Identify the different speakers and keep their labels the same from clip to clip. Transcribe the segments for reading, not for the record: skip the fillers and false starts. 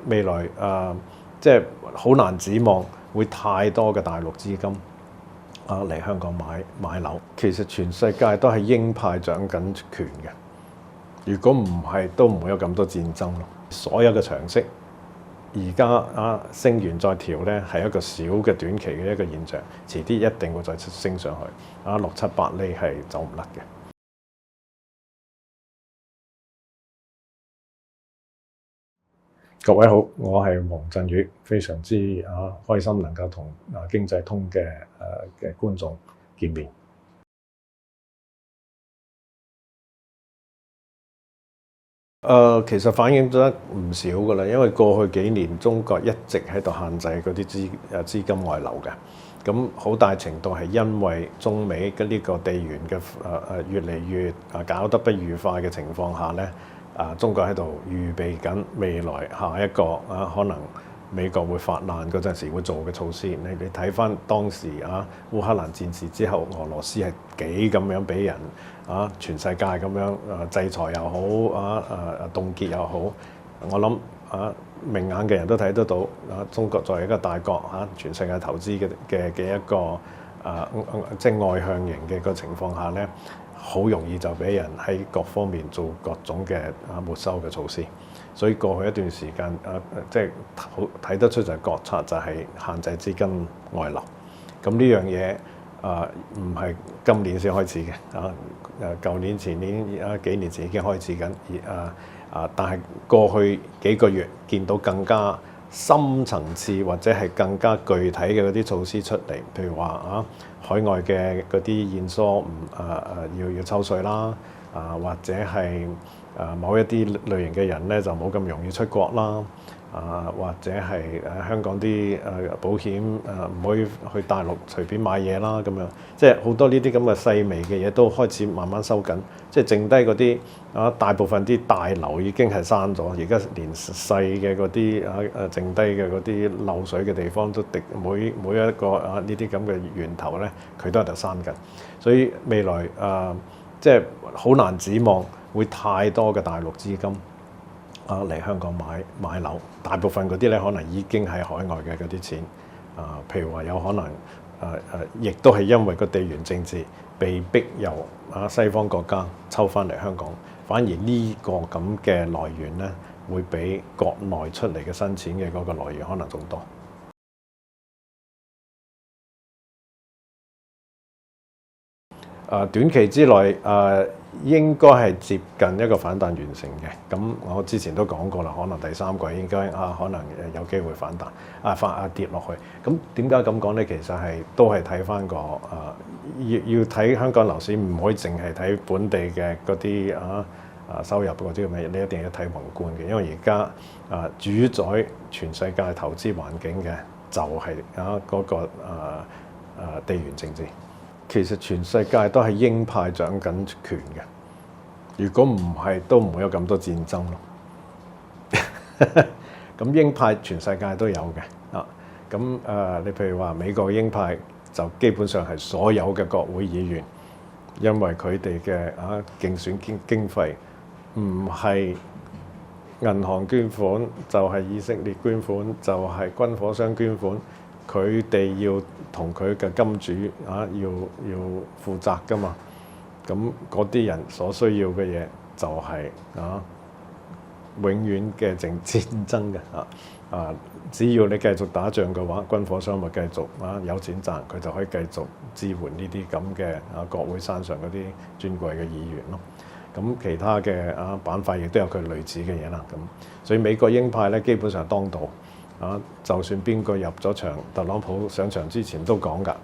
Speaker 1: 未來即係好難指望會太多嘅大陸資金嚟香港買樓。其實全世界都係鷹派掌緊權嘅，如果唔係都唔會有咁多戰爭咯。所有嘅長息而家升完再調咧，係一個小嘅短期嘅一個現象，遲啲一定會再升上去6、7、8厘係走唔甩嘅。各位好，我係黃振宇，非常之開心能夠同經濟通嘅觀眾見面。其實反映咗唔少㗎啦，因為過去幾年中國一直喺度限制嗰啲資金外流嘅，咁好大程度係因為中美嘅呢個地緣嘅越嚟越搞得不愉快嘅情況下咧，中國喺度預備緊未來下一個可能美國會發難嗰陣時會做嘅措施。你睇翻當時烏克蘭戰事之後，俄羅斯係幾咁樣俾人全世界咁樣制裁又好凍結又好，我諗明眼嘅人都睇得到中國作為一個大國全世界投資嘅一個即係外向型嘅個情況下咧，好容易就俾人喺各方面做各種嘅沒收嘅措施。所以過去一段時間即係好睇得出就係國策就係限制資金外流。咁呢樣嘢唔係今年先開始嘅，舊年、前年、幾年前已經開始緊，但係過去幾個月見到更加深層次或者係更加具體嘅嗰啲措施出嚟，譬如話海外嘅嗰啲現疏要抽稅啦，或者係某一啲類型嘅人咧就冇咁容易出國啦，或者係香港啲保險唔可以去大陸隨便買嘢啦，咁樣即係好多呢啲咁嘅細微嘅嘢都開始慢慢收緊，即係剩低嗰啲大部分啲大樓已經係閂咗，而家連細嘅嗰啲剩低嘅嗰啲漏水嘅地方都每一個呢啲咁嘅源頭咧，佢都喺度閂緊，所以未來即係好難指望會太多嘅大陸資金嚟香港買樓，大部分嗰啲咧可能已經係海外嘅嗰啲錢，譬如話有可能亦都係因為個地緣政治被逼由西方國家抽翻嚟香港，反而呢個咁嘅來源咧會比國內出嚟嘅新錢嘅嗰個來源可能仲多。短期之內應該係接近一個反彈完成嘅。咁我之前都講過啦，可能第三季應該可能有機會反彈跌落去。咁點解咁講呢？其實都係睇翻個要睇香港樓市，唔可以淨係睇本地嘅嗰啲收入嗰啲咁嘅嘢，你一定要睇宏觀嘅。因為而家主宰全世界投資環境嘅就係嗰個地緣政治。其實全世界都係鷹派掌緊權嘅，如果唔係都唔會有咁多戰爭咯。咁鷹派全世界都有嘅咁你譬如話美國鷹派就基本上係所有嘅國會議員，因為佢哋嘅競選經費唔係銀行捐款，就係以色列捐款，就係軍火商捐款。佢哋要同佢嘅金主要負責㗎嘛，咁嗰啲人所需要嘅嘢就係永遠嘅戰爭嘅只要你繼續打仗嘅話，軍火商咪繼續有錢賺，佢就可以繼續支援呢啲咁嘅國會山上嗰啲尊貴嘅議員咯。咁其他嘅板塊亦都有佢類似嘅嘢啦。咁所以美國鷹派咧基本上當道。就算邊個入咗場，特朗普上場之前都講㗎，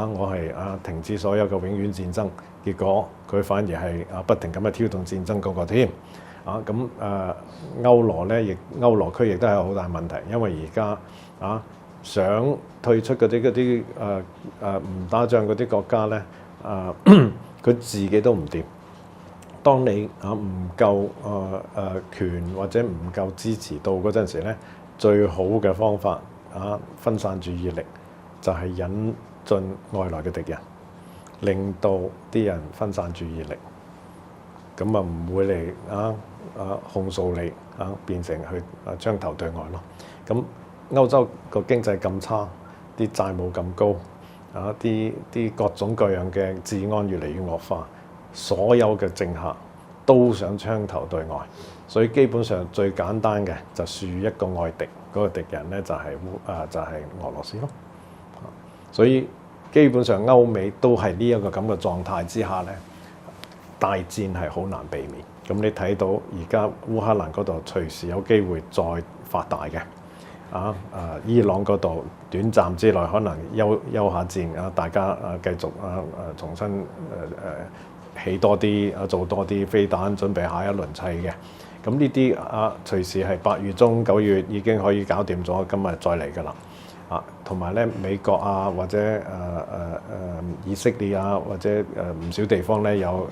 Speaker 1: 我係停止所有嘅永遠戰爭，結果佢反而係不停咁挑動戰爭嗰個添。咁歐羅區亦都係好大問題，因為而家想退出嗰啲唔打仗嗰啲國家咧，佢自己都唔掂。當你唔夠權或者唔夠支持到嗰陣時咧，最好嘅方法分散注意力就係引進外來嘅敵人，令到啲人分散注意力，咁唔會嚟控訴你變成去槍頭對外咯。咁歐洲個經濟咁差，啲債務咁高，啲各種各樣嘅治安越嚟越惡化，所有嘅政客都想槍頭對外，所以基本上最簡單嘅就樹一個外敵，嗰個敵人咧就係俄羅斯咯。所以基本上歐美都係呢一個咁嘅狀態之下咧，大戰係好難避免。咁你睇到而家烏克蘭嗰度隨時有機會再發大嘅，伊朗嗰度短暫之內可能休下戰，大家繼續重新起多啲做多啲飛彈，準備下一輪砌嘅。咁呢啲隨時係8月中9月已經可以搞掂咗，今日再嚟㗎啦。同埋咧美國或者以色列或者唔少地方咧有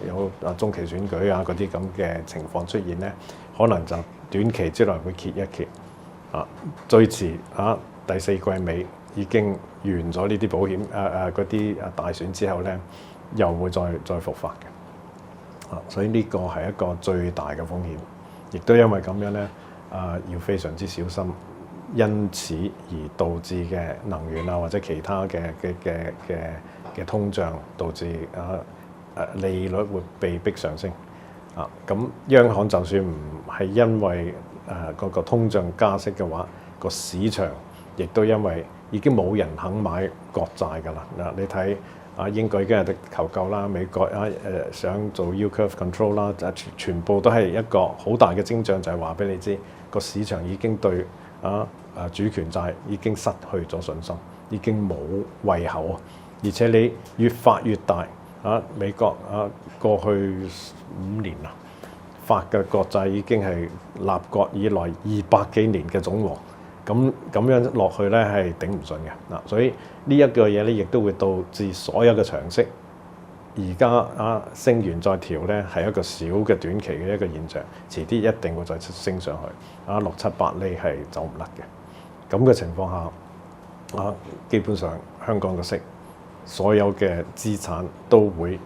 Speaker 1: 中期選舉嗰啲咁嘅情況出現咧，可能就短期之內會揭一揭。最遲第4季尾已經完咗呢啲保險嗰啲大選之後咧，又會再復發嘅。所以呢個係一個最大嘅風險，亦都因為咁樣咧要非常之小心。因此而導致嘅能源或者其他嘅通脹，導致利率會被逼上升。咁央行就算唔係因為嗰個通脹加息嘅話，個市場亦都因為已經冇人肯買國債㗎啦。你睇英國已經係求救啦，美國想做 yield curve control 啦，全部都係一個好大嘅徵象，就係話俾你知個市場已經對主權債已經失去咗信心，已經冇胃口，而且你越發越大。美國過去5年發嘅國債已經係立國以來200幾年嘅總和，咁樣落去咧係頂唔順嘅。所以呢一個嘢咧，亦都會導致所有嘅長息而家升完再調咧，係一個小嘅短期嘅一個現象，遲啲一定會再升上去6、7、8厘係走唔甩嘅。咁嘅情況下，基本上香港嘅息，所有嘅資產都會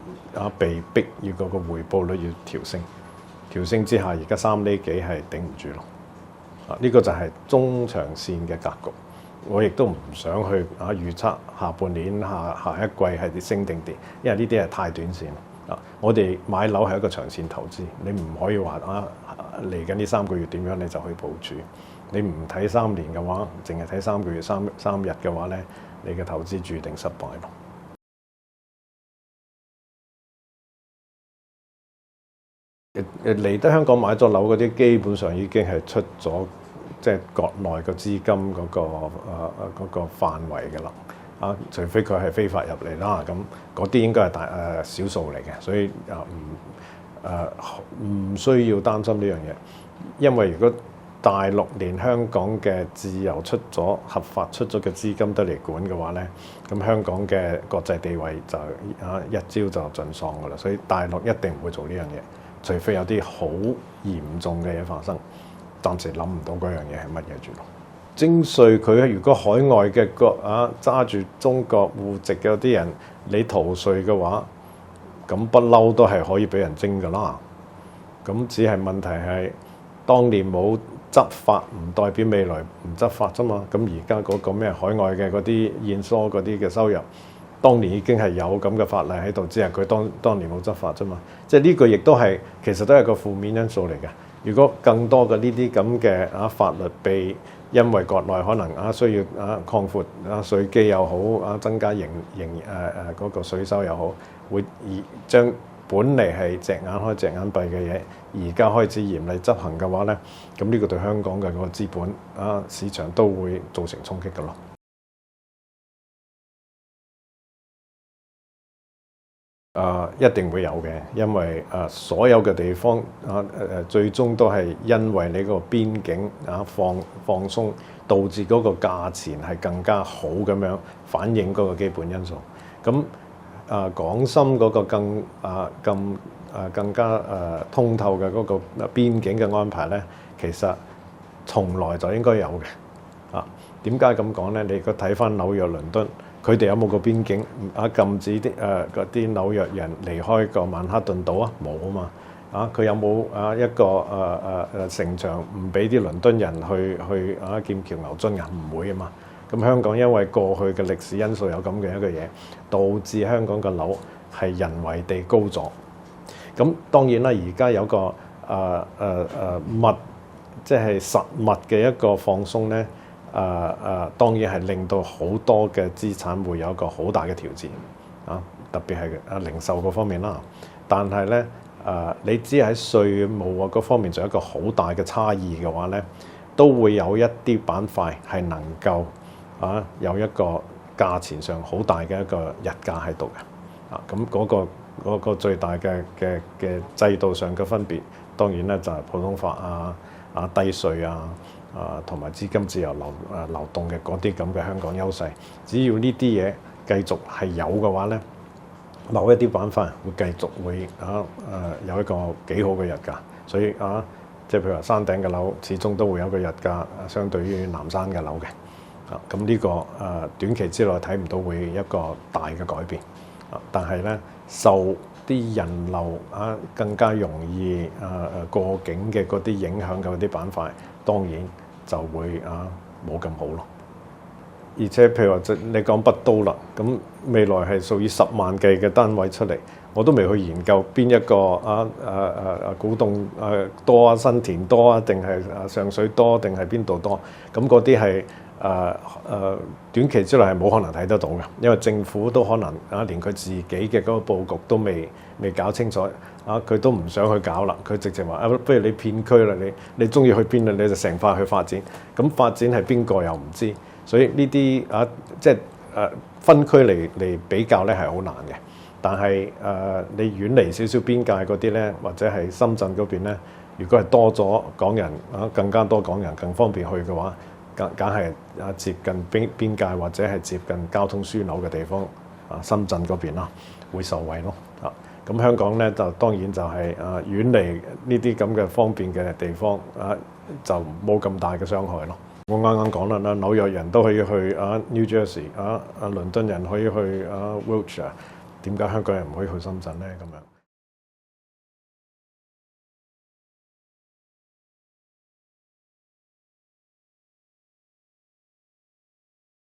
Speaker 1: 被逼要嗰個回報率要調升。調升之下，而家3厘幾係頂唔住咯。呢個就係中長線嘅格局。我亦都唔想去預測下半年下一季係跌升定跌，因為呢啲係太短線。我哋買樓係一個長線投資，你唔可以話嚟緊呢3個月點樣你就去部署。你唔睇3年嘅話，淨係睇3個月3日嘅話咧，你嘅投資注定失敗咯。嚟得香港買咗樓嗰啲，基本上已經係出咗即係國內個資金嗰個範圍嘅啦。除非佢係非法入嚟啦，咁嗰啲應該係少數嚟嘅，所以唔需要擔心呢樣嘢。因為如果大陸連香港嘅自由出咗合法出咗嘅資金都嚟管嘅話咧，咁香港嘅國際地位就一朝就盡喪㗎啦。所以大陸一定唔會做呢樣嘢，除非有啲好嚴重嘅嘢發生。暫時諗唔到嗰樣嘢係乜嘢住咯。徵稅佢如果海外嘅揸住中國戶籍嘅啲人，你逃稅嘅話，咁不嬲都係可以俾人徵㗎啦。咁只係問題係當年冇執法，唔代表未來唔執法啫嘛。咁而家嗰個咩海外嘅嗰啲現疏嗰啲嘅收入，當年已經係有咁嘅法例喺度，只係佢當年冇執法啫嘛。即係呢個亦都係其實都係個負面因素嚟嘅。如果更多嘅呢啲咁嘅法律被因為國內可能需要擴闊稅基又好，增加嗰個稅收又好，會將本嚟係隻眼開隻眼閉嘅嘢，而家開始嚴厲執行嘅話咧，咁呢個對香港嘅個資本市場都會造成衝擊㗎咯。一定會有嘅，因為所有嘅地方最終都係因為你個邊境放鬆，導致嗰個價錢係更加好咁樣反映嗰個基本因素。咁港深嗰個更加通透嘅嗰個邊境嘅安排咧，其實從來就應該有嘅。點解咁講咧？你如果睇翻紐約、倫敦，佢哋有冇個邊境禁止啲嗰啲紐約人離開個曼哈頓島啊？冇啊嘛。佢有冇一個城牆唔俾啲倫敦人去劍橋牛津啊？唔會啊嘛。咁香港因為過去嘅歷史因素有咁嘅一個嘢，導致香港嘅樓係人為地高咗。咁當然啦，而家有個即係實物嘅一個放鬆咧，當然係令到好多嘅資產會有一個好大嘅調節啊，特別係零售嗰方面啦。但係咧，你只係喺稅務嗰方面仲有一個好大嘅差異嘅話咧，都會有一啲板塊係能夠有一個價錢上好大嘅一個日價喺度嘅。咁嗰個最大嘅制度上嘅分別，當然咧就係普通法低稅同埋資金自由流動嘅嗰啲咁嘅香港優勢。只要呢啲嘢繼續係有嘅話咧，某一啲板塊會繼續會有一個幾好嘅日價。所以即係譬如話山頂嘅樓，始終都會有個日價相對於南山嘅樓嘅。咁呢個短期之內睇唔到會一個大嘅改變。但係咧，受啲人流更加容易過境嘅嗰啲影響嘅嗰啲板塊，當然就會冇咁好咯。而且譬如話你講北都啦，咁未來係屬於10萬計嘅單位出嚟，我都未去研究邊一個古洞多新田多定係上水多定係邊度多？咁嗰啲係短期之內係冇可能睇得到嘅，因為政府都可能連佢自己嘅嗰個佈局都未搞清楚，佢都唔想去搞啦。佢直情話不如你片區啦，你中意去邊啦，你就成塊去發展。咁發展係邊個又唔知，所以呢啲即係分區嚟比較咧係好難嘅。但係你遠離少少邊界嗰啲咧，或者係深圳嗰邊咧，如果係多咗港人更加多港人更方便去嘅話，梗係接近邊界或者係接近交通樞紐嘅地方，深圳嗰邊啦會受惠咯。咁香港咧就當然就係遠離呢啲咁嘅方便嘅地方，就冇咁大嘅傷害咯。我啱啱講啦，紐約人都可以去New Jersey，倫敦人可以去Wiltshire，點解香港人唔可以去深圳咧？咁樣。